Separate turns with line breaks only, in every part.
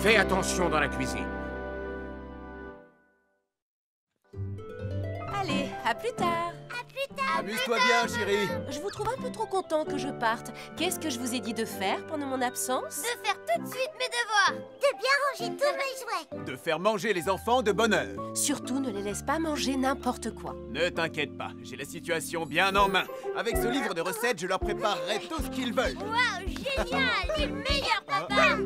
Fais attention dans la cuisine.
Allez, à plus tard.
Amuse-toi bien, chérie.
Je vous trouve un peu trop content que je parte. Qu'est-ce que je vous ai dit de faire pendant mon absence?
De faire tout de suite mes devoirs. De bien ranger tous mes jouets.
De faire manger les enfants de bonne heure.
Surtout, ne les laisse pas manger n'importe quoi.
Ne t'inquiète pas, j'ai la situation bien en main. Avec ce livre de recettes, je leur préparerai tout ce qu'ils veulent.
Waouh, génial. T'es le meilleur, papa.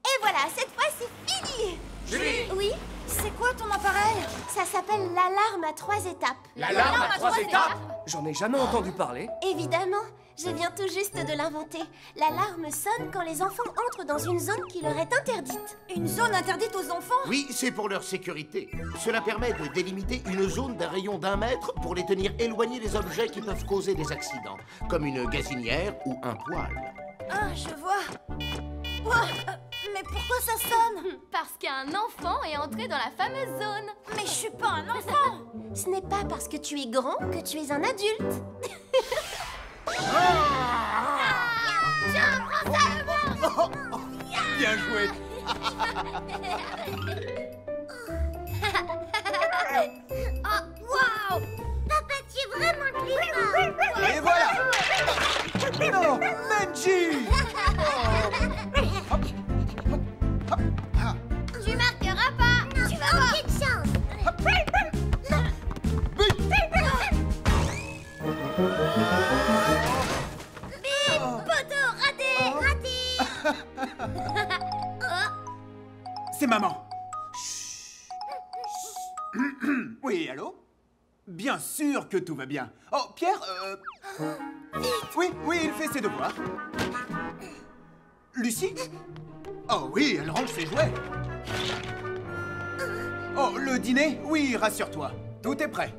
Et voilà, cette fois, c'est fini.
Julie!
Oui? C'est quoi ton appareil? Ça s'appelle l'alarme à 3 étapes.
L'alarme à 3 étapes?
J'en ai jamais entendu parler.
Évidemment, je viens tout juste de l'inventer. L'alarme sonne quand les enfants entrent dans une zone qui leur est interdite. Une zone interdite aux enfants?
Oui, c'est pour leur sécurité. Cela permet de délimiter une zone d'un rayon d'1 mètre pour les tenir éloignés des objets qui peuvent causer des accidents, comme une gazinière ou un poêle.
Ah, je vois. Ouah, mais pourquoi ça sonne?
Parce qu'un enfant est entré dans la fameuse zone.
Mais je suis pas un enfant. Ce n'est pas parce que tu es grand que tu es un adulte. Tiens, prends ça, le monstre.
Bien joué.
Oh, waouh! Papa, tu es vraiment le plus fort.
Et voilà. Non, Benji.
Tu marqueras pas. Tu vas voir. Aucune chance. Bip, poteau, raté.
C'est maman. Oui, allô? Bien sûr que tout va bien. Oh, Pierre, Oui, il fait ses devoirs. Lucie? Oh oui, elle range ses jouets. Oh, le dîner? Oui, rassure-toi. Tout est prêt.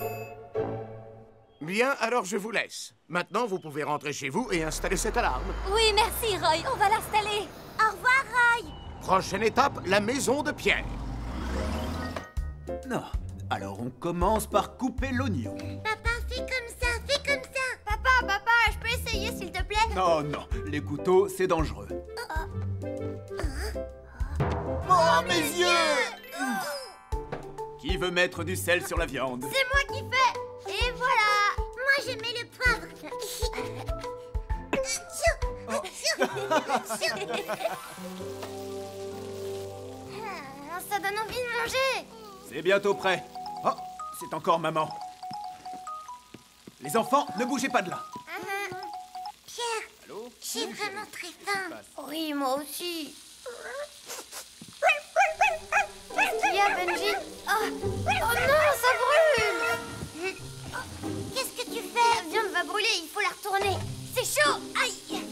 Bien, alors je vous laisse. Maintenant, vous pouvez rentrer chez vous et installer cette alarme.
Oui, merci, Roy. On va l'installer.
Au revoir, Roy.
Prochaine étape, la maison de Pierre.
Non. Alors, on commence par couper l'oignon.
Papa, fais comme ça, fais comme ça. Papa, je peux essayer, s'il te plaît?
Non, les couteaux, c'est dangereux.
Oh, mes yeux!
Qui veut mettre du sel sur la viande?
C'est moi qui fais. Et voilà. Moi, je mets le poivre. Ça donne envie de manger.
C'est bientôt prêt. Oh, c'est encore maman. Les enfants, ne bougez pas de là.
Pierre,
Allô?
j'ai vraiment très faim. Oui, moi aussi. Qu'est-ce qu'il y a, Benji? Oh non, ça brûle! Qu'est-ce que tu fais? La viande va brûler, il faut la retourner. C'est chaud! Aïe!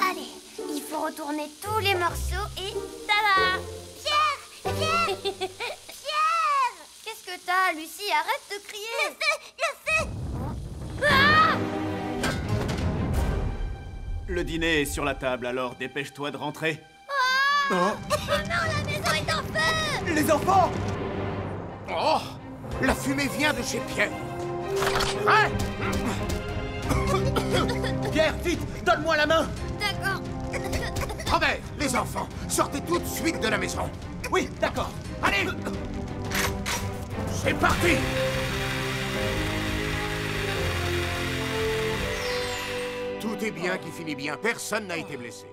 Allez, il faut retourner tous les morceaux et tada! Pierre! Pierre! Pierre! Qu'est-ce que t'as, Lucie? Arrête de crier! Le feu! Le feu! Ah!
Le dîner est sur la table, alors dépêche-toi de rentrer.
Oh non, la maison est en feu!
Les enfants!
Oh! La fumée vient de chez Pierre. Hein? Pierre, vite, donne-moi la main.
D'accord.
Robert, les enfants, sortez tout de suite de la maison.
Oui, d'accord.
Allez! C'est parti! Tout est bien qui finit bien. Personne n'a été blessé.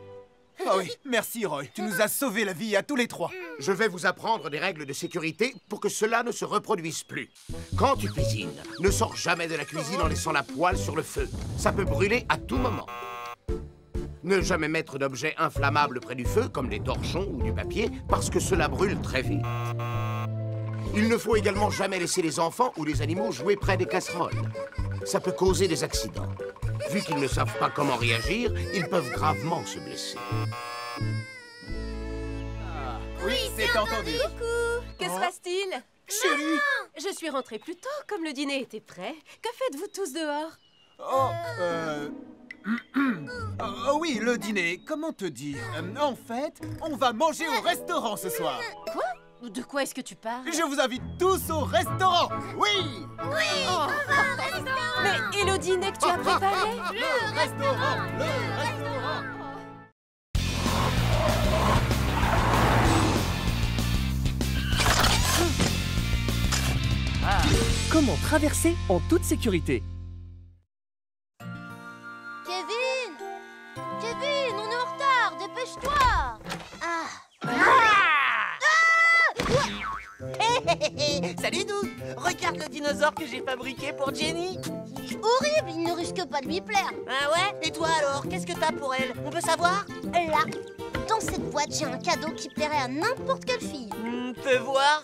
Ah oui, merci Roy. Tu nous as sauvé la vie à tous les trois.
Je vais vous apprendre des règles de sécurité pour que cela ne se reproduise plus. Quand tu cuisines, ne sors jamais de la cuisine en laissant la poêle sur le feu. Ça peut brûler à tout moment. Ne jamais mettre d'objets inflammables près du feu, comme des torchons ou du papier, parce que cela brûle très vite. Il ne faut également jamais laisser les enfants ou les animaux jouer près des casseroles. Ça peut causer des accidents. Vu qu'ils ne savent pas comment réagir, ils peuvent gravement se blesser.
Oui, c'est entendu.
Coucou! Que se passe-t-il?
Chérie!
Je suis rentrée plus tôt, comme le dîner était prêt. Que faites-vous tous dehors?
Oh oui, le dîner, comment te dire? En fait, on va manger au restaurant ce soir.
Quoi? De quoi est-ce que tu parles?
Je vous invite tous au restaurant. Oui.
Mais et le dîner que tu as préparé?
Le restaurant.
Comment traverser en toute sécurité?
Kevin! Kevin, on est en retard, dépêche-toi!
Salut Doug! Regarde le dinosaure que j'ai fabriqué pour Jenny!
Il est horrible, il ne risque pas de lui plaire.
Ah ouais? Et toi alors, qu'est-ce que t'as pour elle? On peut savoir?
Là, dans cette boîte, j'ai un cadeau qui plairait à n'importe quelle fille.
Fais voir!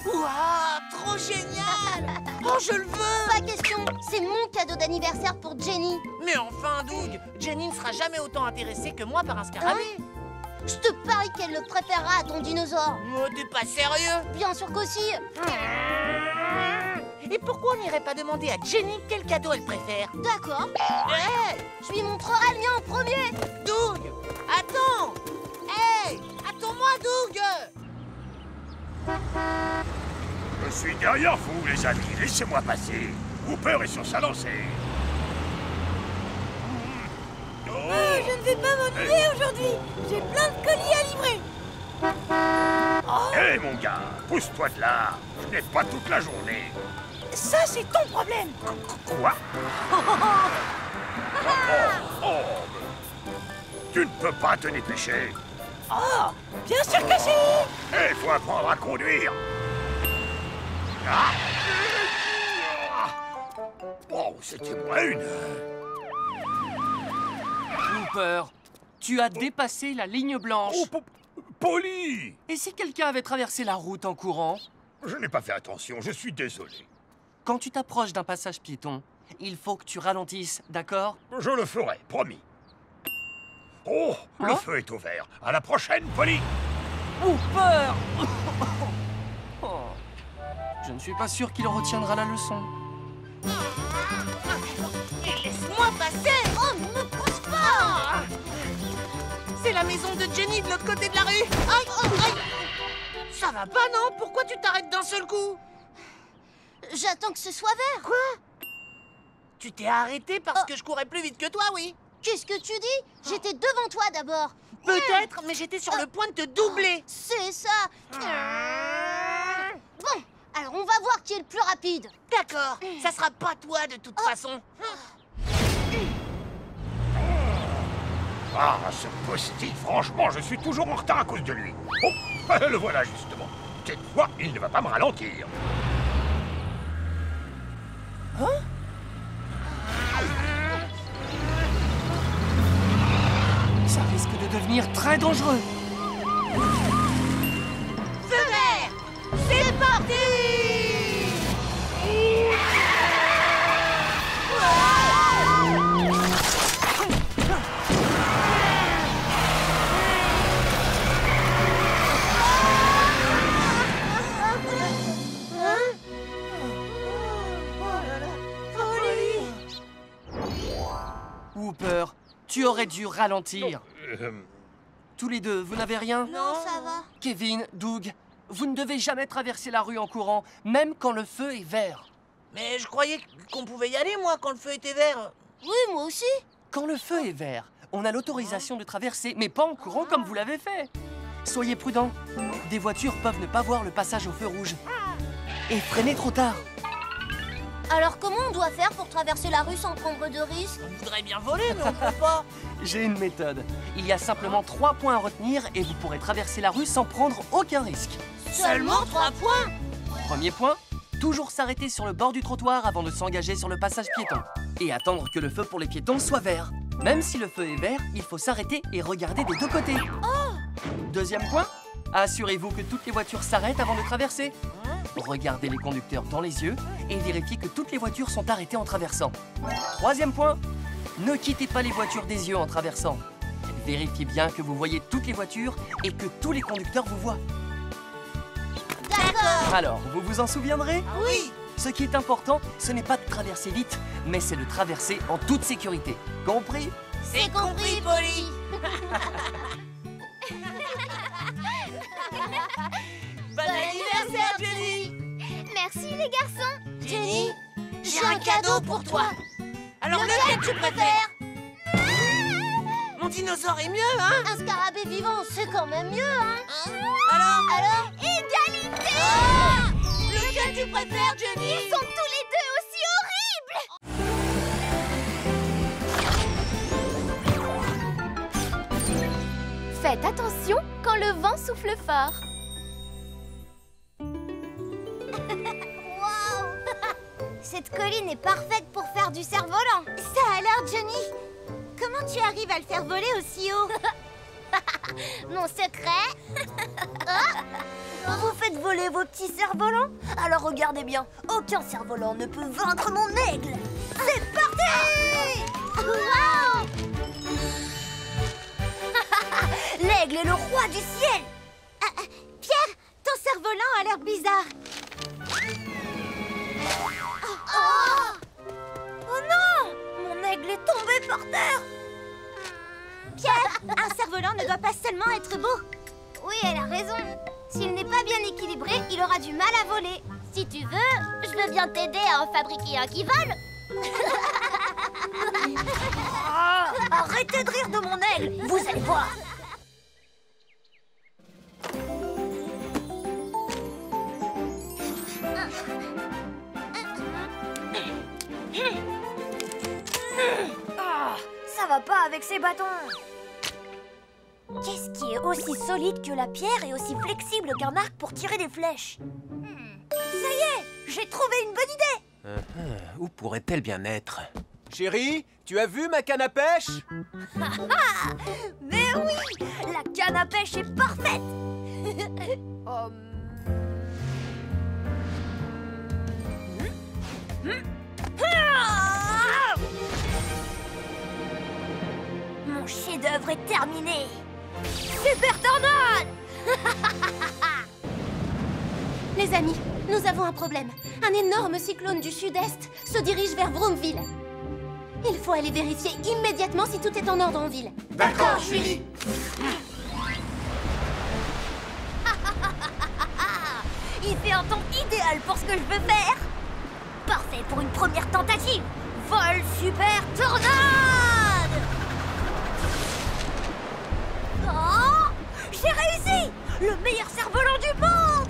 Ouah! Trop génial! Oh, je le veux!
Pas question, c'est mon cadeau d'anniversaire pour Jenny.
Mais enfin, Doug! Jenny ne sera jamais autant intéressée que moi par un scarabée!
Je te parie qu'elle le préférera à ton dinosaure.
Oh, t'es pas sérieux?
Bien sûr qu'aussi.
Et pourquoi on n'irait pas demander à Jenny quel cadeau elle préfère?
D'accord,
Hé!
je lui montrerai le mien en premier.
Doug! Attends! Hé! Attends-moi, Doug!
Je suis derrière vous, les amis. Laissez-moi passer. Hooper est sur sa lancée.
Je ne vais pas m'ennuyer aujourd'hui. J'ai plein de colis à livrer.
Hé, mon gars, pousse-toi de là. Je n'ai pas toute la journée.
Ça, c'est ton problème.
Quoi? Oh, tu ne peux pas te dépêcher.
Oh, bien sûr que si.
Il faut apprendre à conduire. Ah. Oh, c'était moins une heure.
Hooper, tu as dépassé la ligne blanche.
Oh, Polly!
Et si quelqu'un avait traversé la route en courant?
Je n'ai pas fait attention, je suis désolé.
Quand tu t'approches d'un passage piéton, il faut que tu ralentisses, d'accord?
Je le ferai, promis. Oh, le
Hein?
feu est ouvert. À la prochaine, Polly!
Hooper! Oh. Je ne suis pas sûr qu'il retiendra la leçon.
Laisse-moi passer!
Oh, ne me pousse pas.
C'est la maison de Jenny de l'autre côté de la rue! Aïe! Aïe! Ça va pas, non? Pourquoi tu t'arrêtes d'un seul coup?
J'attends que ce soit vert.
Quoi? Tu t'es arrêté parce que je courais plus vite que toi, oui?
Qu'est-ce que tu dis? J'étais devant toi d'abord.
Peut-être, mais j'étais sur le point de te doubler!
C'est ça. Bon, alors on va voir qui est le plus rapide.
D'accord, ça sera pas toi de toute façon.
Ah, ce posti, franchement, je suis toujours en retard à cause de lui. Oh, le voilà justement. Cette fois, il ne va pas me ralentir.
Ça risque de devenir très dangereux.
Feu vert! C'est parti!
Hooper, tu aurais dû ralentir. Tous les deux, vous n'avez rien?
Non, ça va.
Kevin, Doug, vous ne devez jamais traverser la rue en courant, même quand le feu est vert.
Mais je croyais qu'on pouvait y aller, moi, quand le feu était vert.
Oui, moi aussi.
Quand le feu est vert, on a l'autorisation de traverser, mais pas en courant comme vous l'avez fait. Soyez prudents. Des voitures peuvent ne pas voir le passage au feu rouge. Et freiner trop tard.
Alors comment on doit faire pour traverser la rue sans prendre de risques?
On voudrait bien voler, mais on peut pas.
J'ai une méthode. Il y a simplement 3 points à retenir et vous pourrez traverser la rue sans prendre aucun risque.
Seulement 3 points?
Premier point, toujours s'arrêter sur le bord du trottoir avant de s'engager sur le passage piéton. Et attendre que le feu pour les piétons soit vert. Même si le feu est vert, il faut s'arrêter et regarder des deux côtés. Deuxième point, assurez-vous que toutes les voitures s'arrêtent avant de traverser. Regardez les conducteurs dans les yeux et vérifiez que toutes les voitures sont arrêtées en traversant. Troisième point, ne quittez pas les voitures des yeux en traversant. Vérifiez bien que vous voyez toutes les voitures et que tous les conducteurs vous voient.
D'accord.
Alors, vous vous en souviendrez?
Oui.
Ce qui est important, ce n'est pas de traverser vite, mais c'est de traverser en toute sécurité. Compris?
C'est compris, Polly.
Merci les garçons.
Jenny, j'ai un cadeau pour toi.
Alors lequel tu préfères? Mon dinosaure est mieux, hein?
Un scarabée vivant, c'est quand même mieux, hein?
Alors
Égalité.
Lequel tu préfères, Jenny?
Ils sont tous les deux aussi horribles.
Faites attention quand le vent souffle fort.
Waouh. Cette colline est parfaite pour faire du cerf-volant. Ça a l'air, Johnny. Comment tu arrives à le faire voler aussi haut? Mon secret.
Vous faites voler vos petits cerfs-volants? Alors regardez bien, aucun cerf-volant ne peut vaincre mon aigle. C'est parti!
Waouh.
L'aigle est le roi du ciel.
Pierre, ton cerf-volant a l'air bizarre.
Oh non! Mon aigle est tombé par terre.
Pierre, un cerf-volant ne doit pas seulement être beau. Oui, elle a raison. S'il n'est pas bien équilibré, il aura du mal à voler. Si tu veux, je veux bien t'aider à en fabriquer un qui vole.
Arrêtez de rire de mon aigle, vous allez voir. Ça va pas avec ces bâtons. Qu'est-ce qui est aussi solide que la pierre et aussi flexible qu'un arc pour tirer des flèches? Ça y est, j'ai trouvé une bonne idée.
Où pourrait-elle bien être? Chérie, tu as vu ma canne à pêche?
Mais oui, la canne à pêche est parfaite. Mon chef-d'œuvre est terminé. Super tornade.
Les amis, nous avons un problème. Un énorme cyclone du sud-est se dirige vers Vroomville. Il faut aller vérifier immédiatement si tout est en ordre en ville.
D'accord, Julie.
Il fait un temps idéal pour ce que je veux faire. Parfait pour une première tentative. Vol super tornade. Oh, j'ai réussi. Le meilleur cerf-volant du monde.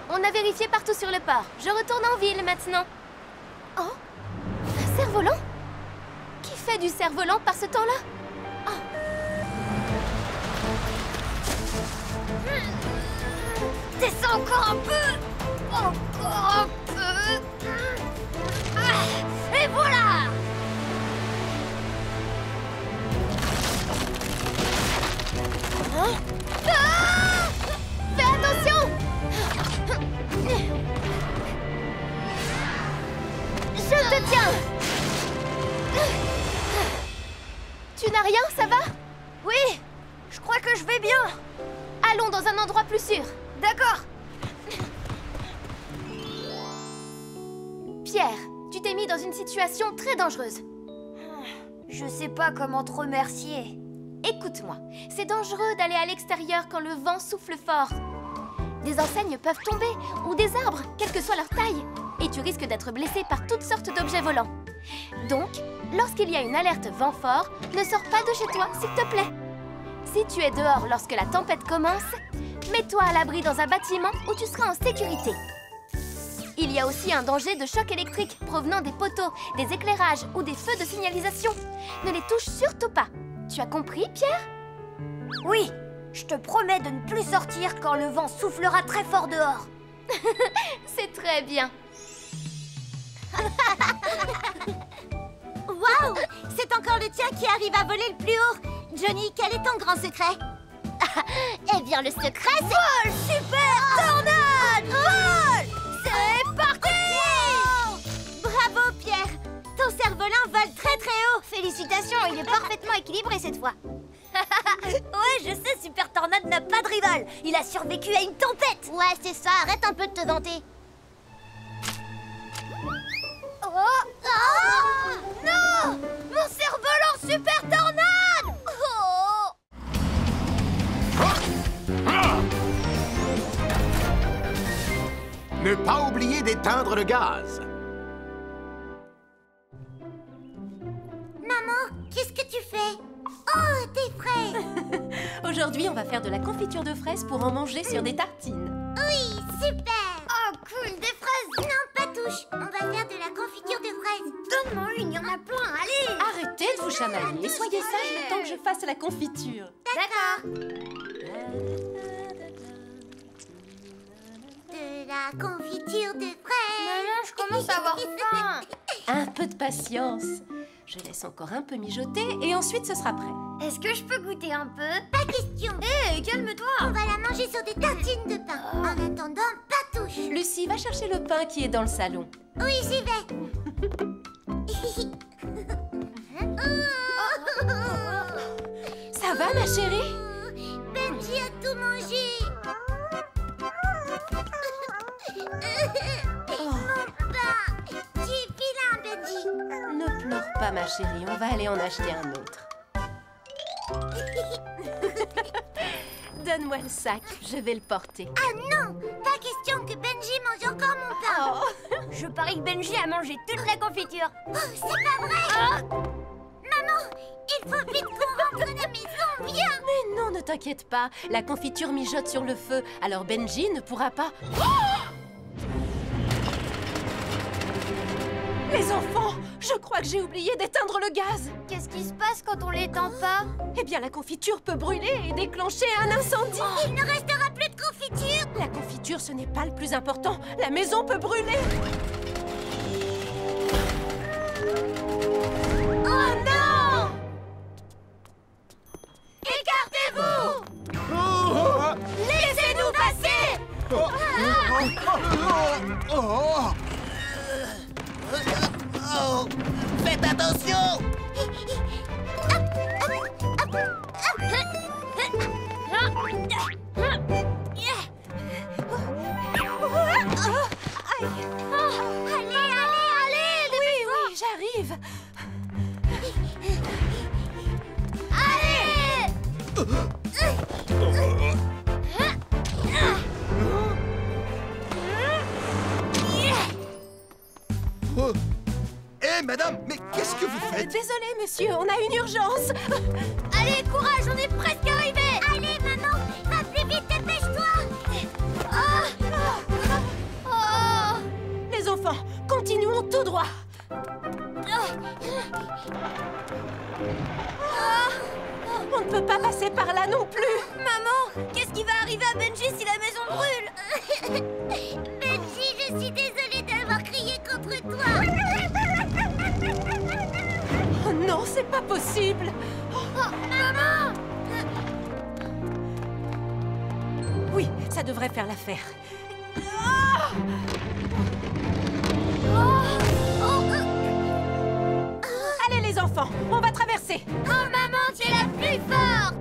On a vérifié partout sur le port. Je retourne en ville maintenant. Oh, un cerf-volant? Qui fait du cerf-volant par ce temps-là?
Descends encore un peu. Encore un peu. Et voilà.
Fais attention! Je te tiens! Tu n'as rien, ça va?
Oui, je crois que je vais bien.
Allons dans un endroit plus sûr.
D'accord.
Pierre, tu t'es mis dans une situation très dangereuse.
Je sais pas comment te remercier.
Écoute-moi, c'est dangereux d'aller à l'extérieur quand le vent souffle fort. Des enseignes peuvent tomber, ou des arbres, quelle que soit leur taille. Et tu risques d'être blessé par toutes sortes d'objets volants. Donc, lorsqu'il y a une alerte vent fort, ne sors pas de chez toi, s'il te plaît. Si tu es dehors lorsque la tempête commence, mets-toi à l'abri dans un bâtiment où tu seras en sécurité. Il y a aussi un danger de choc électrique provenant des poteaux, des éclairages ou des feux de signalisation. Ne les touche surtout pas. Tu as compris, Pierre?
Oui, je te promets de ne plus sortir quand le vent soufflera très fort dehors.
C'est très bien.
Waouh! C'est encore le tien qui arrive à voler le plus haut. Johnny, quel est ton grand secret? Eh bien, le secret, c'est... Vol super tornade! Vol! C'est parti! Bravo, Pierre! Ton cerf-volant vole très très haut. Félicitations, il est parfaitement équilibré cette fois.
Ouais, je sais, Super Tornade n'a pas de rival. Il a survécu à une tempête.
Ouais, c'est ça, arrête un peu de te vanter. Oh! Non! Mon cerf-volant super tornade! Oh!
Ne pas oublier d'éteindre le gaz.
Maman, qu'est-ce que tu fais? Oh, des fraises!
Aujourd'hui, on va faire de la confiture de fraises pour en manger sur des tartines.
Oui, super! Oh, cool, des fraises! Non, pas touche! On va faire de la confiture de fraises. Donne-moi une, il y en a plein, allez!
Arrêtez de vous chamailler et soyez sages le temps que je fasse la confiture.
D'accord. De la confiture de fraises. Maman, je commence à avoir faim.
Un peu de patience. Je laisse encore un peu mijoter et ensuite ce sera prêt.
Est-ce que je peux goûter un peu? Pas question. Hé, calme-toi. On va la manger sur des tartines de pain. En attendant, pas touche.
Lucie, va chercher le pain qui est dans le salon.
Oui, j'y vais.
Ça va, ma chérie?
Benji a tout mangé. Mon pain. Tu es vilain, Benji.
Ne pleure pas, ma chérie, on va aller en acheter un autre. Donne-moi le sac, je vais le porter.
Ah non, pas question que Benji mange encore mon pain.
Oh.
Je parie que Benji a mangé toute la confiture.
Oh, c'est pas vrai. Maman, il faut vite qu'on rentre à la maison, viens.
Mais non, ne t'inquiète pas, la confiture mijote sur le feu, alors Benji ne pourra pas... Les enfants, je crois que j'ai oublié d'éteindre le gaz.
Qu'est-ce qui se passe quand on l'éteint pas?
Eh bien, la confiture peut brûler et déclencher un incendie.
Il ne restera plus de confiture.
La confiture, ce n'est pas le plus important. La maison peut brûler.
Oh non! Écartez-vous! Laissez-nous passer!
Faites attention!
Allez,
Oui, j'arrive.
Hé, madame, mais qu'est-ce que vous faites?
Désolé, monsieur, on a une urgence.
Allez, courage, on est presque arrivé. Allez, maman, va plus vite, dépêche-toi.
Les enfants, continuons tout droit. On ne peut pas passer par là non plus.
Maman, qu'est-ce qui va arriver à Benji si la maison brûle?
Benji, je suis désolée d'avoir crié contre toi.
Oh non, c'est pas possible.
Maman!
Oui, ça devrait faire l'affaire. Allez les enfants, on va traverser.
Oh, maman, tu es la plus forte!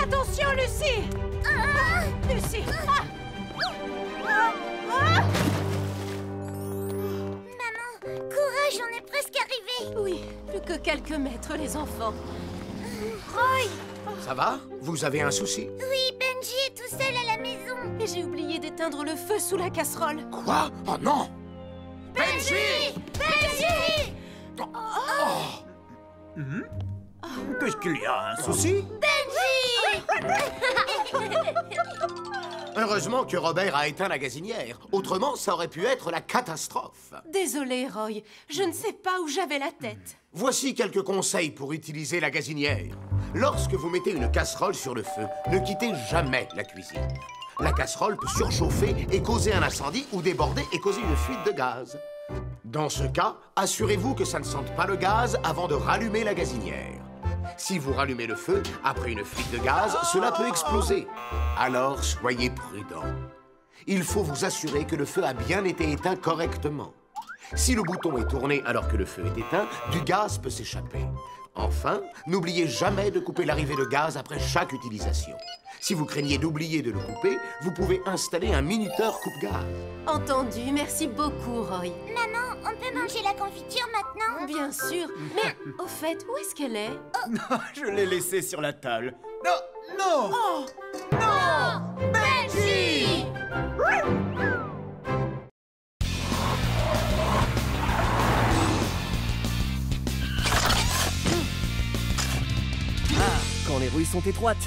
Attention, Lucie. Lucie.
Maman, courage, on est presque arrivé.
Oui, plus que quelques mètres, les enfants.
Ça va? Vous avez un souci?
Oui, Benji est tout seul à la maison.
Et j'ai oublié d'éteindre le feu sous la casserole.
Quoi? Oh non!
Benji! Benji!
Qu'est-ce qu'il y a? Un souci?
Heureusement que Robert a éteint la gazinière. Autrement, ça aurait pu être la catastrophe.
Désolée, Roy, je ne sais pas où j'avais la tête.
Voici quelques conseils pour utiliser la gazinière. Lorsque vous mettez une casserole sur le feu, ne quittez jamais la cuisine. La casserole peut surchauffer et causer un incendie ou déborder et causer une fuite de gaz. Dans ce cas, assurez-vous que ça ne sente pas le gaz avant de rallumer la gazinière. Si vous rallumez le feu, après une fuite de gaz, cela peut exploser. Alors, soyez prudent. Il faut vous assurer que le feu a bien été éteint correctement. Si le bouton est tourné alors que le feu est éteint, du gaz peut s'échapper. Enfin, n'oubliez jamais de couper l'arrivée de gaz après chaque utilisation. Si vous craignez d'oublier de le couper, vous pouvez installer un minuteur coupe-gaz.
Entendu, merci beaucoup, Roy.
Maman, on peut manger la confiture maintenant?
Bien sûr, mais au fait, où est-ce qu'elle est?
Je l'ai laissé sur la table. Non, non.
Oh!
Non! Benji!
Quand les rues sont étroites.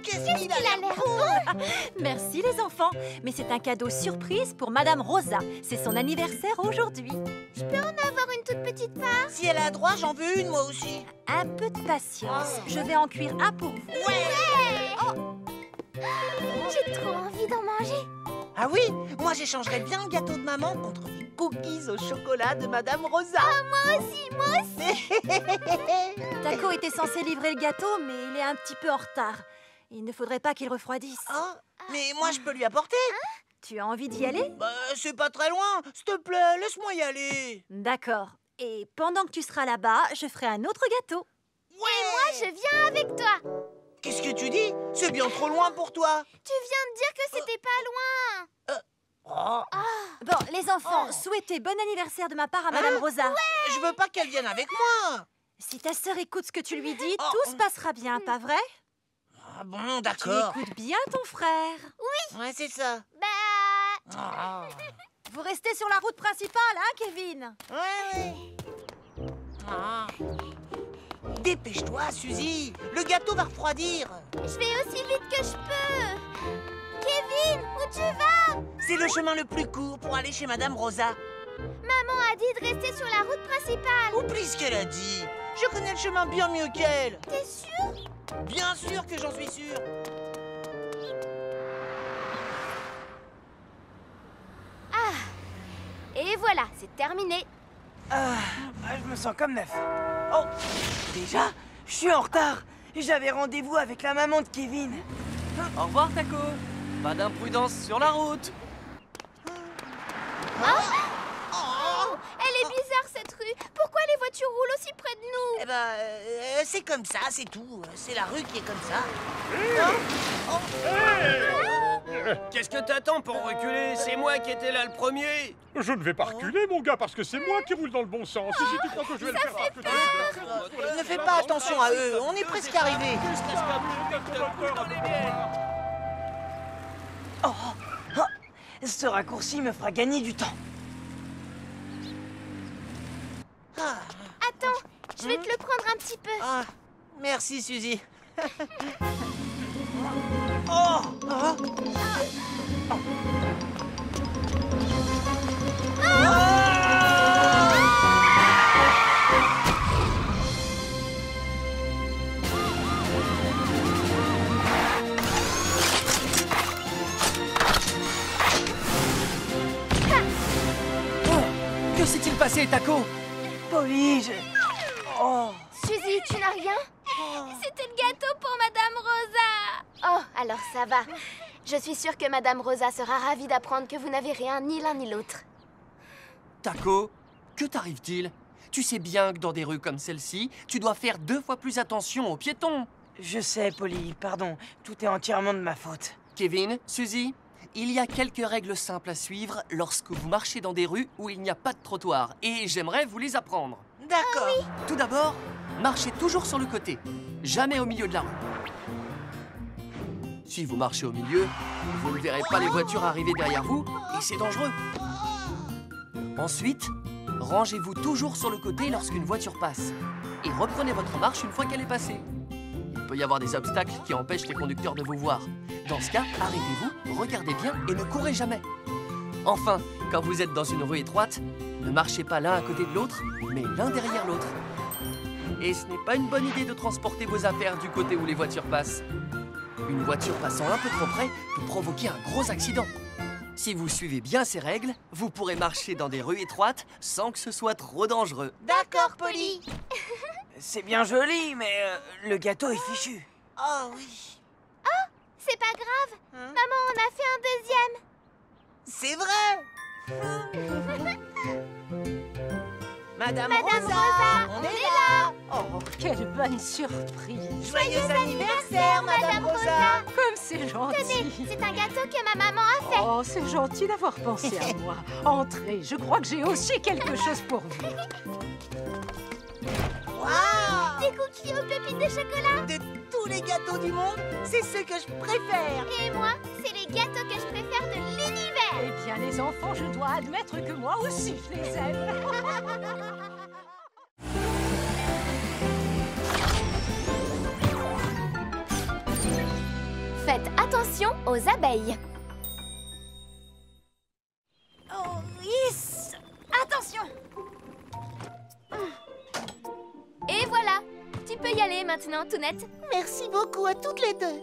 Qu'est-ce qu'il a l'air
beau!
Merci les enfants, mais c'est un cadeau surprise pour Madame Rosa. C'est son anniversaire aujourd'hui.
Je peux en avoir une toute petite part?
Si elle a droit, j'en veux une moi aussi.
Un peu de patience, je vais en cuire un pour vous.
J'ai trop envie d'en manger.
Ah oui, moi j'échangerais bien le gâteau de maman contre les cookies au chocolat de Madame Rosa.
Moi aussi.
Taco était censé livrer le gâteau, mais il est un petit peu en retard. Il ne faudrait pas qu'il refroidisse.
Ah, mais moi je peux lui apporter.
Tu as envie d'y aller?
Bah, c'est pas très loin. S'il te plaît, laisse-moi y aller.
D'accord. Et pendant que tu seras là-bas, je ferai un autre gâteau.
Moi, je viens avec toi.
Qu'est-ce que tu dis? C'est bien trop loin pour toi.
Tu viens de dire que c'était pas loin.
Oh,
Bon, les enfants, souhaitez bon anniversaire de ma part à Madame Rosa.
je veux pas qu'elle vienne avec moi.
Si ta sœur écoute ce que tu lui dis, tout se passera bien, pas vrai?
Ah bon,
Tu
d'accord.
écoutes bien ton frère.
Ouais, c'est ça.
Bah...
Ah.
Vous restez sur la route principale, hein, Kevin?
Ouais. Ah. Dépêche-toi, Suzy. Le gâteau va refroidir.
Je vais aussi vite que je peux. Kevin, où tu vas?
C'est le chemin le plus court pour aller chez Madame Rosa.
Maman a dit de rester sur la route principale.
Oublie ce qu'elle a dit. Je connais le chemin bien mieux qu'elle.
T'es sûr?
Bien sûr que j'en suis sûr.
Et voilà, c'est terminé.
Je me sens comme neuf. Oh, déjà, je suis en retard. J'avais rendez-vous avec la maman de Kevin.
Au revoir, Taco. Pas d'imprudence sur la route.
Elle est bizarre cette rue. Pourquoi les voitures roulent aussi près de nous?
Eh ben, c'est comme ça, c'est tout. C'est la rue qui est comme ça.
Qu'est-ce que t'attends pour reculer? C'est moi qui étais là le premier.
Je ne vais pas reculer, mon gars, parce que c'est moi qui roule dans le bon sens. Et si tu crois que je vais le faire...
Ne fais pas attention à eux, on est presque arrivés.
Ce raccourci me fera gagner du temps.
Attends, je vais te le prendre un petit peu.
Ah, merci, Suzy. Oh.
Que s'est-il passé, Taco?
Polly, Oh.
Suzy, tu n'as rien? C'était le gâteau pour Madame Rosa. Oh, alors ça va. Je suis sûre que Madame Rosa sera ravie d'apprendre que vous n'avez rien, ni l'un ni l'autre.
Taco, que t'arrive-t-il? Tu sais bien que dans des rues comme celle-ci, tu dois faire 2 fois plus attention aux piétons.
Je sais, Polly, pardon. Tout est entièrement de ma faute.
Kevin, Suzy, il y a quelques règles simples à suivre lorsque vous marchez dans des rues où il n'y a pas de trottoir. Et j'aimerais vous les apprendre.
D'accord.
Tout d'abord, marchez toujours sur le côté, jamais au milieu de la rue. Si vous marchez au milieu, vous ne verrez pas les voitures arriver derrière vous et c'est dangereux. Ensuite, rangez-vous toujours sur le côté lorsqu'une voiture passe et reprenez votre marche une fois qu'elle est passée. Il peut y avoir des obstacles qui empêchent les conducteurs de vous voir. Dans ce cas, arrêtez-vous, regardez bien et ne courez jamais. Enfin, quand vous êtes dans une rue étroite, ne marchez pas l'un à côté de l'autre, mais l'un derrière l'autre. Et ce n'est pas une bonne idée de transporter vos affaires du côté où les voitures passent. Une voiture passant un peu trop près peut provoquer un gros accident. Si vous suivez bien ces règles, vous pourrez marcher dans des rues étroites sans que ce soit trop dangereux.
D'accord, Polly. C'est bien joli, mais le gâteau est fichu.
Oh oui.
Oh, c'est pas grave. Maman en a fait un deuxième.
C'est vrai. Madame Rosa, on est là.
Oh, quelle bonne surprise!
Joyeux anniversaire, Madame Rosa.
Comme c'est gentil!
Tenez, c'est un gâteau que ma maman a fait.
Oh, c'est gentil d'avoir pensé à moi. Entrez, je crois que j'ai aussi quelque chose pour vous.
Waouh!
Des cookies aux pépites de chocolat.
De tous les gâteaux du monde, c'est ceux que je préfère.
Et moi, c'est les gâteaux que je préfère de l'univers.
Eh bien, les enfants, je dois admettre que moi aussi, je les aime.
Faites attention aux abeilles.
Oh, yes! Attention!
Et voilà, tu peux y aller maintenant, Tounette.
Merci beaucoup à toutes les deux.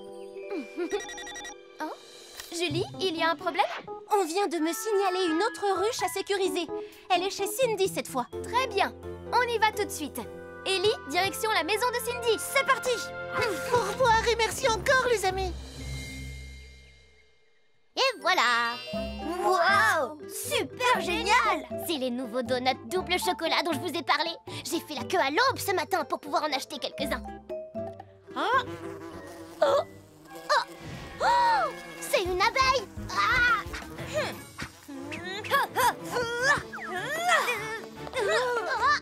Oh, Julie, il y a un problème?
On vient de me signaler une autre ruche à sécuriser. Elle est chez Cindy cette fois.
Très bien, on y va tout de suite. Ellie, direction la maison de Cindy.
C'est parti!
Au revoir et merci encore, les amis.
Et voilà.
Waouh! Super génial!
C'est les nouveaux donuts double chocolat dont je vous ai parlé. J'ai fait la queue à l'aube ce matin pour pouvoir en acheter quelques-uns.
Hein?
Oh! C'est une abeille!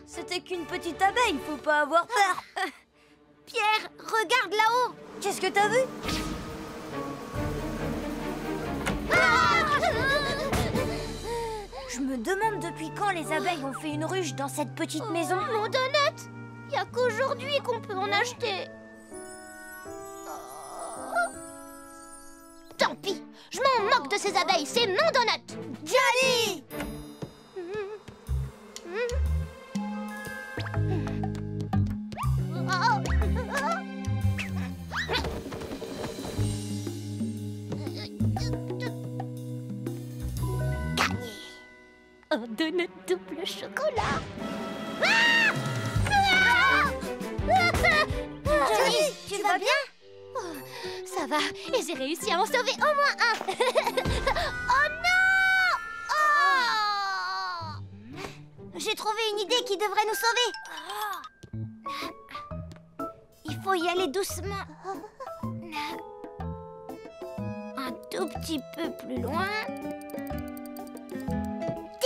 C'était qu'une petite abeille, faut pas avoir peur.
Pierre, regarde là-haut!
Qu'est-ce que t'as vu? Je me demande depuis quand les abeilles ont fait une ruche dans cette petite maison.
Mon donut! Il n'y a qu'aujourd'hui qu'on peut en acheter. Tant pis, je m'en moque de ces abeilles, c'est mon donut!
Johnny!
Un donut double chocolat.
Johnny, tu vas bien?
Oh, ça va, et j'ai réussi à en sauver au moins un. Oh non!
J'ai trouvé une idée qui devrait nous sauver.
Il faut y aller doucement. Un tout petit peu plus loin.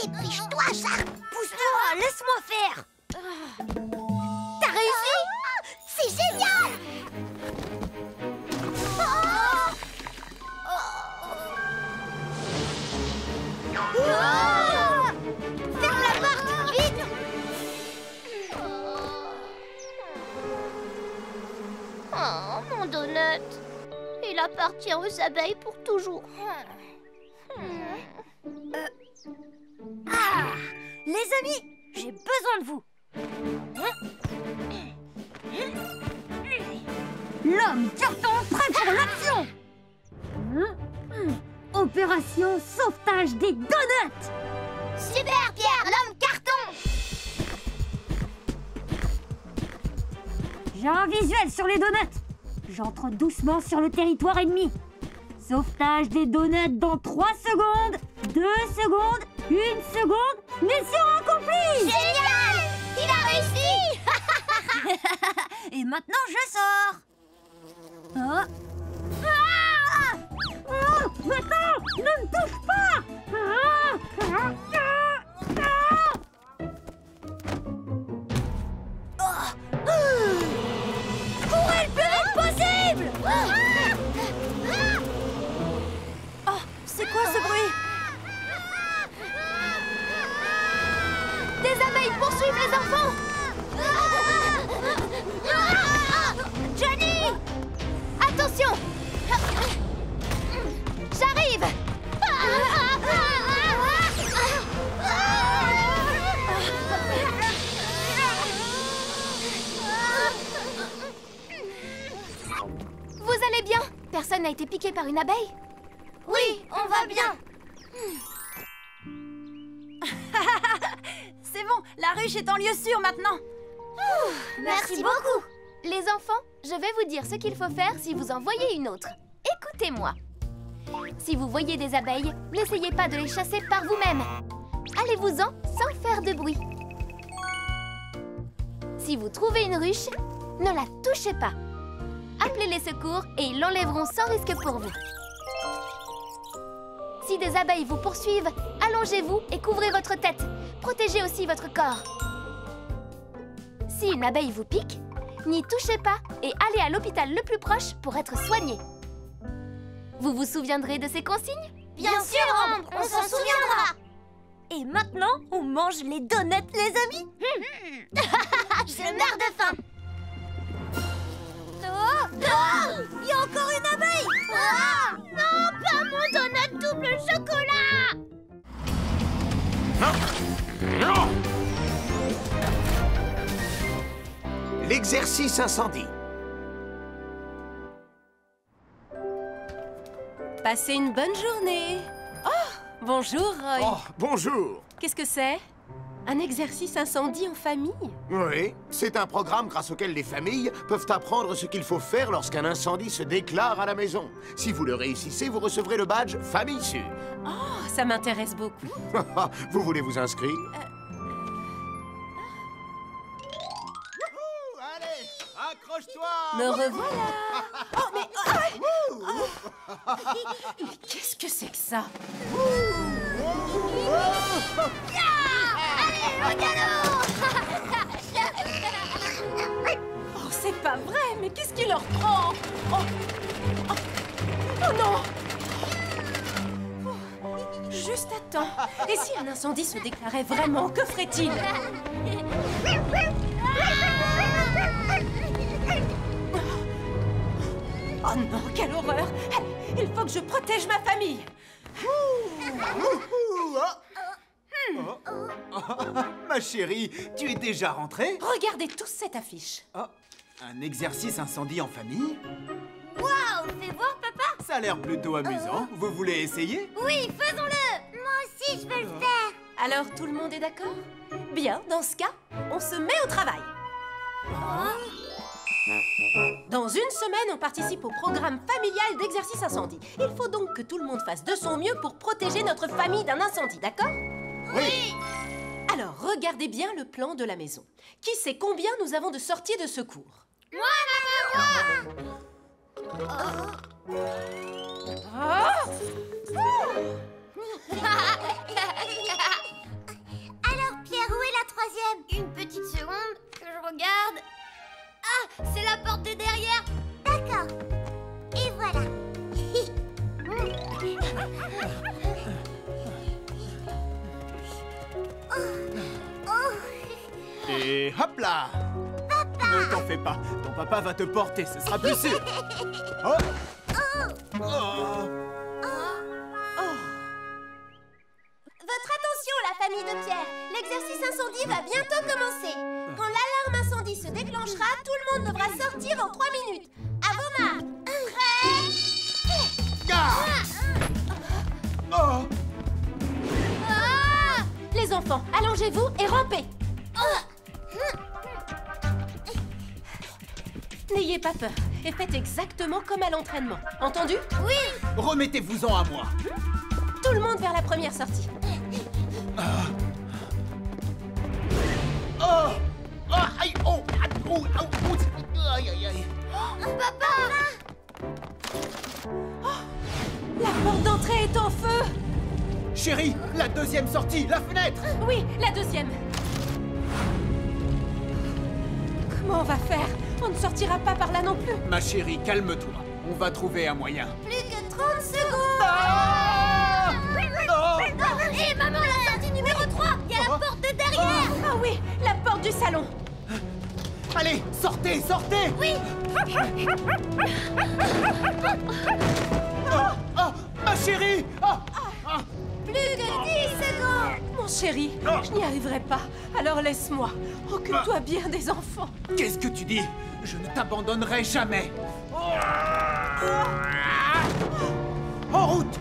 Dépêche-toi, Sharp!
Pousse-toi, laisse-moi faire.
T'as réussi? C'est génial!
Ferme la porte, vite!
Oh, mon donut. Il appartient aux abeilles pour toujours.
Les amis, j'ai besoin de vous. L'homme carton prêt pour l'action. Opération sauvetage des donuts.
Super, Pierre, l'homme carton!
J'ai un visuel sur les donuts. J'entre doucement sur le territoire ennemi. Sauvetage des donuts dans 3 secondes, 2 secondes, 1 seconde. Mission accomplie!
Génial! Il a réussi!
Et maintenant, je sors. Maintenant, ne me touche pas! Courez le plus vite possible! Oh, c'est quoi ce bruit?
Des abeilles poursuivent les enfants.
Johnny!
Attention, personne a été piquée par une abeille?
Oui, on va bien.
C'est bon, la ruche est en lieu sûr maintenant.
Merci beaucoup.
Les enfants, je vais vous dire ce qu'il faut faire si vous en voyez une autre. Écoutez-moi. Si vous voyez des abeilles, n'essayez pas de les chasser par vous-même. Allez-vous-en sans faire de bruit. Si vous trouvez une ruche, ne la touchez pas. Appelez les secours et ils l'enlèveront sans risque pour vous. Si des abeilles vous poursuivent, allongez-vous et couvrez votre tête. Protégez aussi votre corps. Si une abeille vous pique, n'y touchez pas et allez à l'hôpital le plus proche pour être soigné. Vous vous souviendrez de ces consignes?
Bien sûr, Ambre, on s'en souviendra.
Et maintenant, on mange les donuts, les amis.
Je meurs de faim.
Oh, il y a encore une abeille.
Non, pas mon donut double chocolat.
Non! L'exercice incendie.
Passez une bonne journée. Oh, bonjour, Roy.
Oh, bonjour.
Qu'est-ce que c'est? Un exercice incendie en famille?
Oui, c'est un programme grâce auquel les familles peuvent apprendre ce qu'il faut faire lorsqu'un incendie se déclare à la maison. Si vous le réussissez, vous recevrez le badge Famille Sûre.
Oh, ça m'intéresse beaucoup.
Vous voulez vous inscrire?
Allez, accroche-toi.
Me revoilà. Oh, mais... Mais qu'est-ce que c'est que ça?
Allez, au galop.
Oh, c'est pas vrai. Mais qu'est-ce qui leur prend? Oh, oh, oh non. Oh, juste à temps. Et si un incendie se déclarait vraiment, que ferait-il? Oh non, quelle horreur! Allez, il faut que je protège ma famille!
Ma chérie, tu es déjà rentrée?
Regardez tous cette affiche.
Oh, un exercice incendie en famille?
Waouh, fais voir, papa.
Ça a l'air plutôt amusant. Vous voulez essayer?
Oui, faisons-le. Moi aussi, je veux le faire.
Alors, tout le monde est d'accord? Bien, dans ce cas, on se met au travail. Dans une semaine, on participe au programme familial d'exercice incendie. Il faut donc que tout le monde fasse de son mieux pour protéger notre famille d'un incendie, d'accord?
Oui.
Alors, regardez bien le plan de la maison. Qui sait combien nous avons de sorties de secours?
Moi. Alors, Pierre, où est la troisième? Une petite seconde, que je regarde. Ah, c'est la porte de derrière. D'accord. Et voilà.
Et hop là! Papa! Ne t'en fais pas, ton papa va te porter, ce sera plus sûr. Oh. Oh.
Votre attention, la famille de Pierre. L'exercice incendie va bientôt commencer. Quand l'alarme incendie se déclenchera, tout le monde devra sortir en 3 minutes. À vos marques. Prêts?
Oh.
Les enfants, allongez-vous et rampez. N'ayez pas peur et faites exactement comme à l'entraînement. Entendu?
Oui.
Remettez-vous-en à moi.
Tout le monde vers la première sortie.
Oh. Oh. Aïe. Oh. Oh. Oh. Aïe, aïe, aïe.
Papa.
La porte d'entrée est en feu.
Chérie, la deuxième sortie, la fenêtre.
Oui, la deuxième. Comment on va faire? On ne sortira pas par là non plus.
Ma chérie, calme-toi. On va trouver un moyen.
Plus que 30 secondes. Hé, maman, la sortie numéro 3. Il y a la porte de derrière.
Ah oui, la porte du salon.
Allez, sortez, sortez.
Oui.
Oh, ma chérie.
Plus que 10 secondes.
Mon chéri, je n'y arriverai pas. Alors laisse-moi. Occupe-toi bien des enfants.
Qu'est-ce que tu dis? Je ne t'abandonnerai jamais.
route!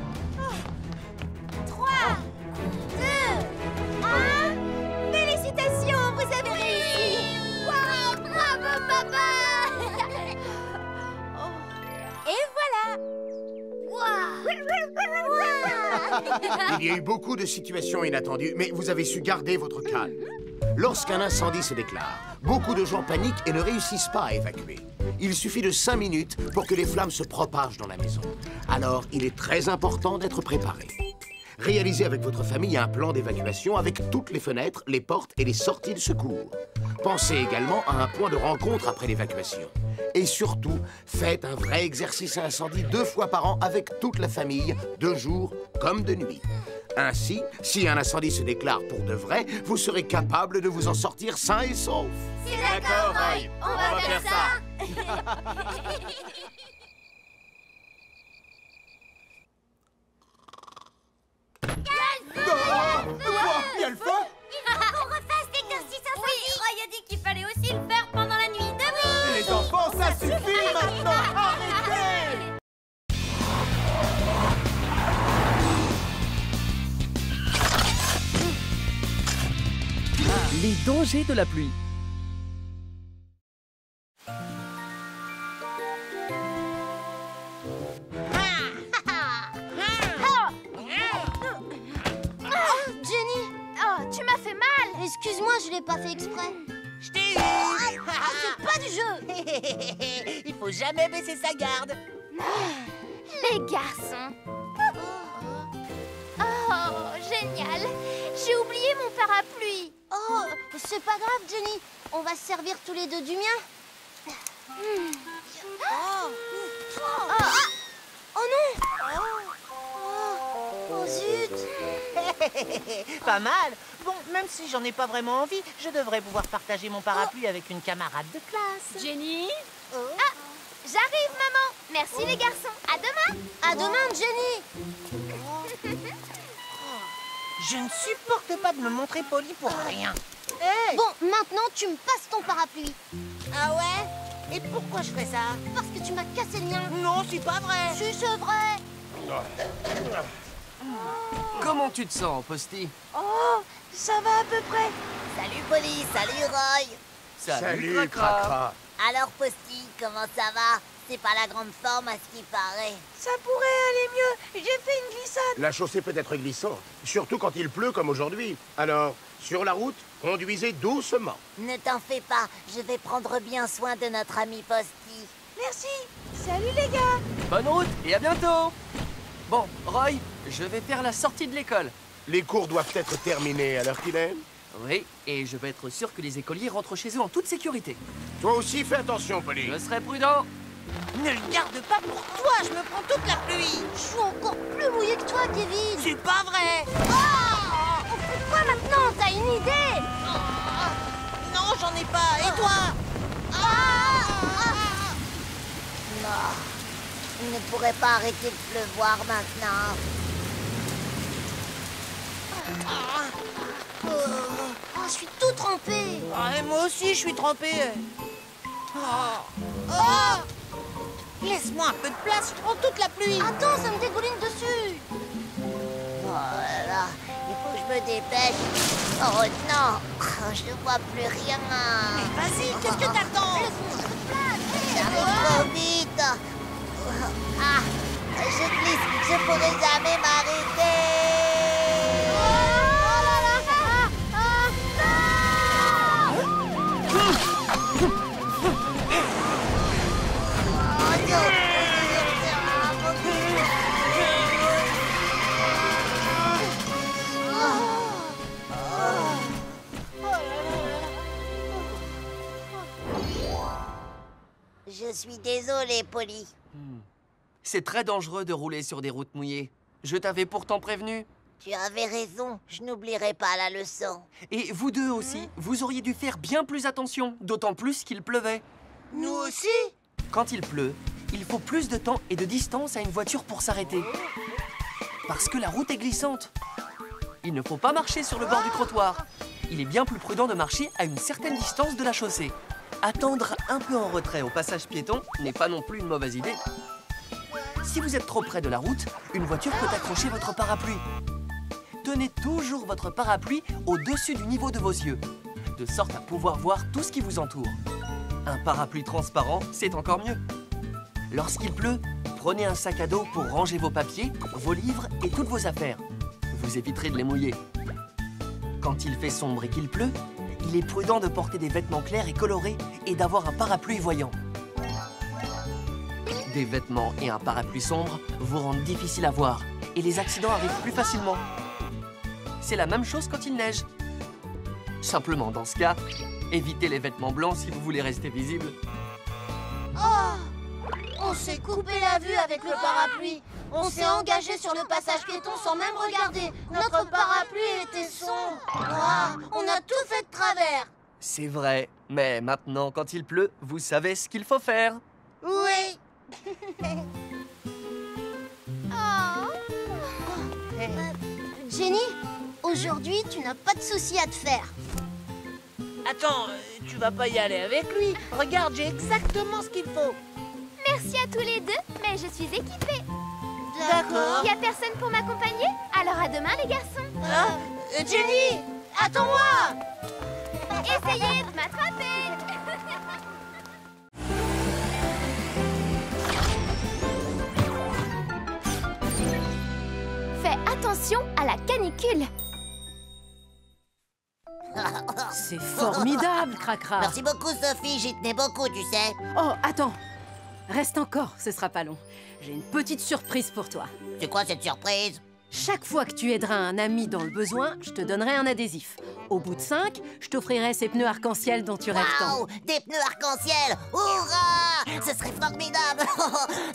3, 2, 1... Félicitations, vous avez réussi! Wow, bravo, papa! Et voilà!
Il y a eu beaucoup de situations inattendues, mais vous avez su garder votre calme. Lorsqu'un incendie se déclare, beaucoup de gens paniquent et ne réussissent pas à évacuer. Il suffit de 5 minutes pour que les flammes se propagent dans la maison. Alors, il est très important d'être préparé. Réalisez avec votre famille un plan d'évacuation avec toutes les fenêtres, les portes et les sorties de secours. Pensez également à un point de rencontre après l'évacuation. Et surtout, faites un vrai exercice à incendie 2 fois par an avec toute la famille, de jour comme de nuit. Ainsi, si un incendie se déclare pour de vrai, vous serez capable de vous en sortir sain et sauf.
C'est d'accord, Roy. On va faire ça.
Il y a le feu!
Il faut qu'on refasse l'exercice incendie. Oui, Roy a dit qu'il fallait aussi le faire pendant la nuit. Debout!
Les enfants, ça suffit maintenant! Arrêtez!
Les dangers de la pluie.
Jenny! Oh, tu m'as fait mal! Excuse-moi, je l'ai pas fait exprès.
Je t'ai eu.
C'est pas du jeu!
Il faut jamais baisser sa garde.
Les garçons. Oh, génial. J'ai oublié mon parapluie.
Oh, c'est pas grave, Jenny. On va se servir tous les deux du mien. Oh non! Oh zut!
Pas mal. Bon, même si j'en ai pas vraiment envie, je devrais pouvoir partager mon parapluie avec une camarade de classe.
Jenny?
Ah, j'arrive, maman. Merci, les garçons. À demain.
À demain, Jenny!
Je ne supporte pas de me montrer poli pour rien. Hey!
Bon, maintenant, tu me passes ton parapluie.
Ah ouais? Et pourquoi je ferais ça?
Parce que tu m'as cassé le mien.
Non, c'est pas vrai.
Si, c'est vrai.
Comment tu te sens, Posty?
Oh, ça va à peu près.
Salut Polly, salut Roy.
Salut,
Cracra.
Cracra.
Alors Posty, comment ça va? C'est pas la grande forme à ce qui paraît.
Ça pourrait aller mieux. J'ai fait une glissade.
La chaussée peut être glissante, surtout quand il pleut comme aujourd'hui. Alors, sur la route, conduisez doucement.
Ne t'en fais pas, je vais prendre bien soin de notre ami Posty.
Merci. Salut les gars.
Bonne route et à bientôt. Bon, Roy, je vais faire la sortie de l'école.
Les cours doivent être terminés à l'heure qu'il est.
Oui, et je vais être sûr que les écoliers rentrent chez eux en toute sécurité.
Toi aussi, fais attention, Polly.
Je serai prudent.
Ne le garde pas pour toi, je me prends toute la pluie.
Je suis encore plus mouillée que toi, Kevin.
C'est pas vrai.
On fait quoi maintenant? T'as une idée?
Non, j'en ai pas. Et toi?
Non, il ne pourrait pas arrêter de pleuvoir maintenant.
Oh, je suis tout trempée.
Ah, et moi aussi, je suis trempé. Laisse-moi un peu de place, je prends toute la pluie.
Attends, ça me dégouline dessus.
Oh là là, il faut que je me dépêche. Oh non, je ne vois plus rien.
Mais vas-y, qu'est-ce que t'attends?
J'arrive trop vite. Ah, je glisse, je pourrai jamais m'arrêter. Je suis désolée, Polly.
C'est très dangereux de rouler sur des routes mouillées. Je t'avais pourtant prévenu.
Tu avais raison, je n'oublierai pas la leçon.
Et vous deux aussi, vous auriez dû faire bien plus attention, d'autant plus qu'il pleuvait.
Nous aussi?
Quand il pleut, il faut plus de temps et de distance à une voiture pour s'arrêter. Parce que la route est glissante. Il ne faut pas marcher sur le bord du trottoir. Il est bien plus prudent de marcher à une certaine distance de la chaussée. Attendre un peu en retrait au passage piéton n'est pas non plus une mauvaise idée. Si vous êtes trop près de la route, une voiture peut accrocher votre parapluie. Tenez toujours votre parapluie au-dessus du niveau de vos yeux, de sorte à pouvoir voir tout ce qui vous entoure. Un parapluie transparent, c'est encore mieux. Lorsqu'il pleut, prenez un sac à dos pour ranger vos papiers, vos livres et toutes vos affaires. Vous éviterez de les mouiller. Quand il fait sombre et qu'il pleut, il est prudent de porter des vêtements clairs et colorés et d'avoir un parapluie voyant. Des vêtements et un parapluie sombre vous rendent difficile à voir et les accidents arrivent plus facilement. C'est la même chose quand il neige. Simplement, dans ce cas, évitez les vêtements blancs si vous voulez rester visible.
Oh! On s'est coupé la vue avec le parapluie. On s'est engagé sur le passage piéton sans même regarder. Notre parapluie était sombre. On a tout fait de travers.
C'est vrai, mais maintenant, quand il pleut, vous savez ce qu'il faut faire.
Oui. Jenny, aujourd'hui, tu n'as pas de soucis à te faire.
Attends, tu vas pas y aller avec lui. Regarde, j'ai exactement ce qu'il faut.
Merci à tous les deux, mais je suis équipée.
D'accord.
Y a personne pour m'accompagner? Alors à demain, les garçons.
Jenny, attends-moi.
Essayez de m'attraper. Fais attention à la canicule.
C'est formidable, Cracra.
Merci beaucoup, Sophie. J'y tenais beaucoup, tu sais.
Oh, attends. Reste encore, ce sera pas long. J'ai une petite surprise pour toi.
C'est quoi cette surprise?
Chaque fois que tu aideras un ami dans le besoin, je te donnerai un adhésif. Au bout de 5, je t'offrirai ces pneus arc-en-ciel dont tu rêves tant.
Waouh, des pneus arc-en-ciel! Hurrah! Ce serait formidable!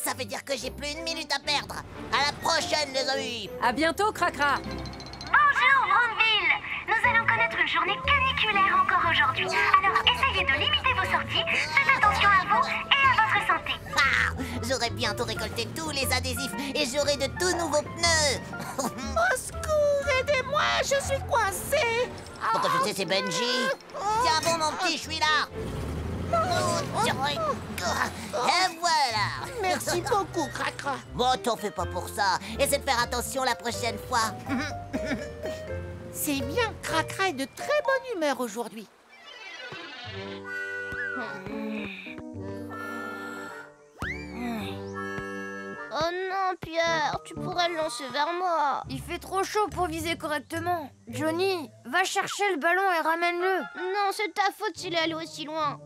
Ça veut dire que j'ai plus une minute à perdre. À la prochaine, les amis!
À bientôt, Cracra.
Bonjour, Brandeville. Nous allons connaître une journée caniculaire encore aujourd'hui. Alors essayez de limiter vos sorties. Faites attention à vous et à votre santé.
Ah, j'aurai bientôt récolté tous les adhésifs et j'aurai de tout nouveaux pneus.
Au secours, aidez-moi, je suis coincée.
Pourquoi je sais, c'est Benji. Tiens bon, mon petit, je suis là. Et voilà.
Merci beaucoup, Cracra.
Bon, t'en fais pas pour ça. Essaie de faire attention la prochaine fois.
C'est bien, Cracra est de très bonne humeur aujourd'hui.
Oh non, Pierre, tu pourrais le lancer vers moi. Il fait trop chaud pour viser correctement. Johnny, va chercher le ballon et ramène-le. Non, c'est ta faute s'il est allé aussi loin.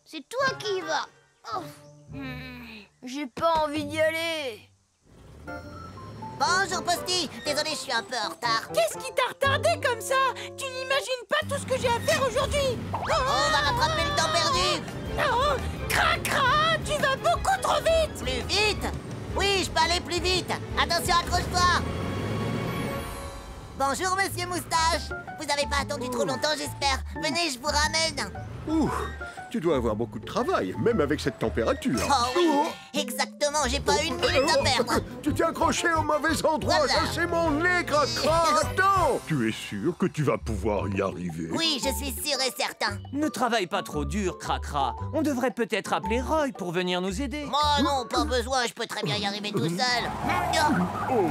C'est toi qui y vas. Oh. J'ai pas envie d'y aller.
Bonjour, Posty. Désolé, je suis un peu en retard.
Qu'est-ce qui t'a retardé comme ça? Tu n'imagines pas tout ce que j'ai à faire aujourd'hui.
On va rattraper le temps perdu.
Non, Cracra, tu vas beaucoup trop vite.
Plus vite? Oui, je peux aller plus vite. Attention, accroche-toi. Bonjour, monsieur Moustache. Vous n'avez pas attendu trop longtemps, j'espère. Venez, je vous ramène.
Ouh, tu dois avoir beaucoup de travail, même avec cette température.
Oh oui, exactement, j'ai pas une minute à perdre.
Tu t'es accroché au mauvais endroit,
Voilà.
ça c'est mon nez, Cracra. Attends. Tu es sûr que tu vas pouvoir y arriver?
Oui, je suis sûr et certain.
Ne travaille pas trop dur, Cracra. On devrait peut-être appeler Roy pour venir nous aider.
Moi non, pas besoin, je peux très bien y arriver tout seul. Oh,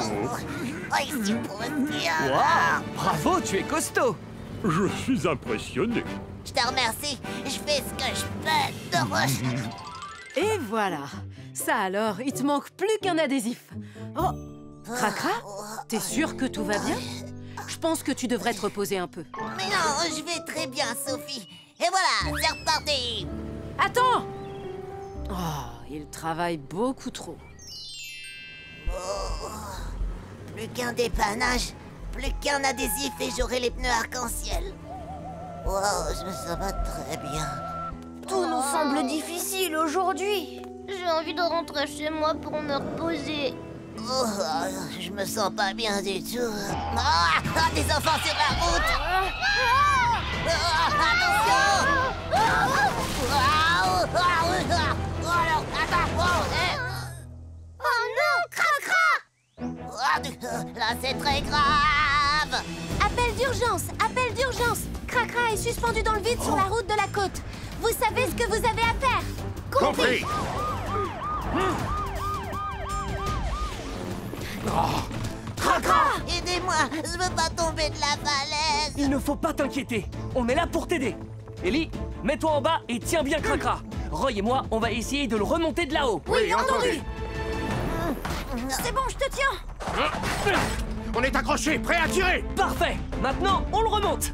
ici pour me dire.
Wow, bravo, tu es costaud.
Je suis impressionné.
Je te remercie, je fais ce que je peux.
Et voilà. Ça alors, il te manque plus qu'un adhésif. Oh, Cracra, t'es sûr que tout va bien? Je pense que tu devrais te reposer un peu.
Mais non, je vais très bien, Sophie. Et voilà, c'est reparti.
Attends! Oh, il travaille beaucoup trop.
Oh, plus qu'un dépannage, plus qu'un adhésif et j'aurai les pneus arc-en-ciel. Oh, je me sens pas très bien.
Tout nous semble difficile aujourd'hui. J'ai envie de rentrer chez moi pour me reposer.
Oh, je me sens pas bien du tout. Ah, des enfants sur la route. Attention. Alors, attends.
Oh non, Cracra!
Là, c'est très grave.
Appel d'urgence! Appel d'urgence! Cracra est suspendu dans le vide sur la route de la côte. Vous savez ce que vous avez à faire?
Compris.
Cracra! Aidez-moi, je veux pas tomber de la falaise.
Il ne faut pas t'inquiéter. On est là pour t'aider. Ellie, mets-toi en bas et tiens bien Cracra. Roy et moi, on va essayer de le remonter de là-haut.
Oui, entendu.
C'est bon, je te tiens.
On est accrochés, prêts à tirer.
Parfait. Maintenant, on le remonte.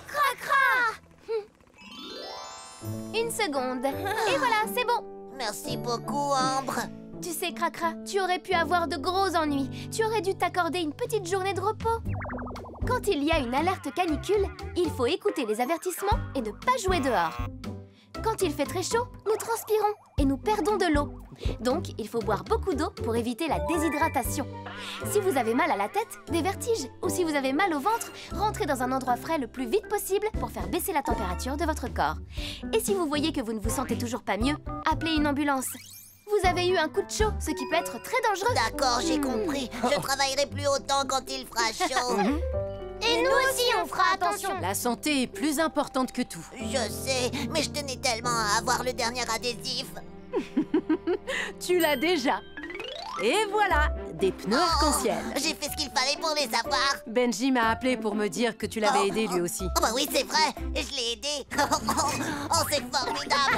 Cracra! Une seconde. Et voilà, c'est bon.
Merci beaucoup, Ambre.
Tu sais, Cracra, tu aurais pu avoir de gros ennuis. Tu aurais dû t'accorder une petite journée de repos. Quand il y a une alerte canicule, il faut écouter les avertissements et ne pas jouer dehors. Quand il fait très chaud, nous transpirons et nous perdons de l'eau. Donc, il faut boire beaucoup d'eau pour éviter la déshydratation. Si vous avez mal à la tête, des vertiges, ou si vous avez mal au ventre, rentrez dans un endroit frais le plus vite possible pour faire baisser la température de votre corps. Et si vous voyez que vous ne vous sentez toujours pas mieux, appelez une ambulance. Vous avez eu un coup de chaud, ce qui peut être très dangereux.
D'accord, j'ai compris. Je travaillerai plus autant quand il fera chaud.
Et nous aussi, on fera attention.
La santé est plus importante que tout.
Je sais, mais je tenais tellement à avoir le dernier adhésif.
Tu l'as déjà. Et voilà, des pneus arc-en-ciel.
J'ai fait ce qu'il fallait pour les avoir.
Benji m'a appelé pour me dire que tu l'avais aidé lui aussi.
Oh bah oui, c'est vrai, je l'ai aidé. Oh, c'est formidable.